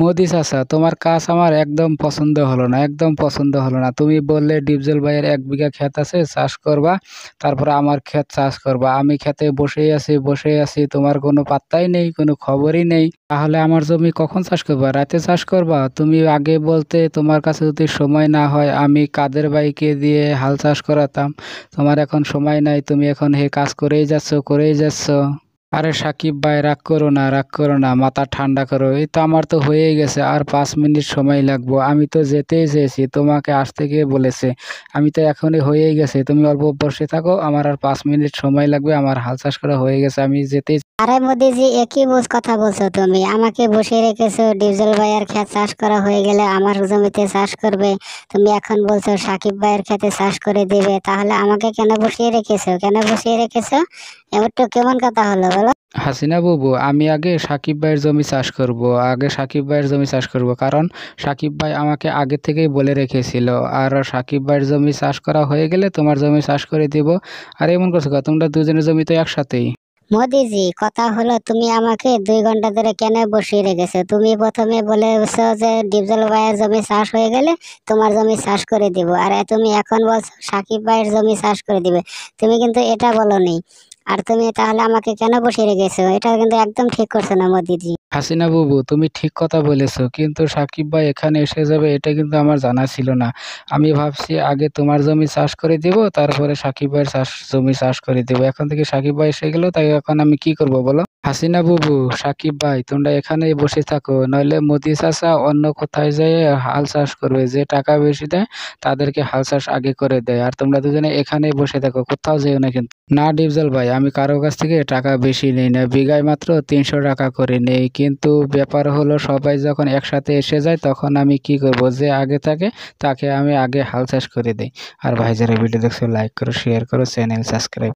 মোদি চাচা, তোমার কাজ আমার একদম পছন্দ হলো না, একদম পছন্দ হলো না। তুমি বললে ডিপজল ভাইয়ের 1 বিঘা ক্ষেত আছে, চাষ করবা, তারপরে আমার ক্ষেত চাষ করবা। আমি খেতে বসেই আছি, তোমার কোনো পাত্তাই নেই, কোনো খবরই নেই। তাহলে আমার জমি কখন চাষ করবা? রাতে চাষ করবা? তুমি আগে বলতে, তোমার কাছে যদি সময় না হয় আমি কাদের ভাইকে দিয়ে হাল চাষ করাতাম। তোমার এখন সময় নাই, তুমি এখন হে কাজ করেই যাচ্ছ। আরে সাকিব ভাই, রাগ করো না, রাগ করো না, মাথা ঠান্ডা করো। এই তো আমার তো হয়েই গেছে, আর 5 মিনিট সময় লাগবো। আমি তো যেতেই চেয়েছি, তোমাকে আসতে গিয়ে বলেছে। আমি তো এখনই হয়েই গেছে, তুমি অল্প বসে থাকো, আমার আর 5 মিনিট সময় লাগবে, আমার হাল চাষ করা হয়ে গেছে, আমি যেতেই। আরে মোদিজি, একই বোঝ কথা বলছো তুমি। আমাকে বসিয়ে রেখেছো, ডিপজল ভাইয়ের ক্ষেত চাষ করা হয়ে গেলে আমার জমিতে চাষ করবে। তুমি এখন বলছো সাকিব ভাইয়ের ক্ষেতে চাষ করে দিবে, তাহলে আমাকে কেন বসিয়ে রেখেছো? কেন বসিয়ে রেখেছো? এবার তো কেমন কথা হলো বলো। হাসিনা বাবু, আমি আগে সাকিব ভাইয়ের জমি চাষ করব, কারণ সাকিব ভাই আমাকে আগে থেকেই বলে রেখেছিল। আর সাকিব ভাইয়ের জমি চাষ করা হয়ে গেলে তোমার জমি চাষ করে দিব। আর এমন করছো কেন? তোমরা দুজনের জমি তো একসাথেই। মোদিজি, কথা হলো তুমি আমাকে 2 ঘন্টা ধরে কেন বসিয়ে রেখেছো? তুমি প্রথমে বলেছো যে ডিপজল ভাইয়ের জমি চাষ হয়ে গেলে তোমার জমি চাষ করে দিব, আর তুমি এখন বলছো সাকিব ভাইয়ের জমি চাষ করে দিবে। তুমি কিন্তু এটা বলোনি। আর তুমি তাহলে আমাকে কেন বসিয়ে রেখেছো? এটা কিন্তু একদম ঠিক করছো না মোদিজি। হাসিনা বাবু, তুমি ঠিক কথা বলেছো, কিন্তু সাকিব ভাই এখানে এসে যাবে এটা কিন্তু আমার জানা ছিল না। আমি ভাবছি আগে তোমার জমি চাষ করে দিব, তারপরে সাকিব ভাইয়ের জমি চাষ করে দিব। এখন থেকে সাকিব ভাই এসে গেল, তাই এখন আমি কি করব বলো? হাসিনা বাবু, সাকিব ভাই, তোমরা এখানেই বসে থাকো, নইলে মোদি চাচা অন্য কোথায় যেয়ে হাল চাষ করবে। যে টাকা বেশি দেয় তাদেরকে হাল চাষ আগে করে দেয়, আর তোমরা দুজনে এখানেই বসে থাকো, কোথাও যেও না কিন্তু। না ডিপজল ভাই, আমি কারো কাছ থেকে টাকা বেশি নেই না, বিঘায় মাত্র 300 টাকা করে নেই। কিন্তু ব্যাপার হলো সবাই যখন একসাথে এসে যায় তখন আমি কি করব? যে আগে থাকে তাকে আমি আগে হাল চাষ করে দিই। আর ভাই, যারা ভিডিও দেখছো লাইক করো, শেয়ার করো, চ্যানেল সাবস্ক্রাইব।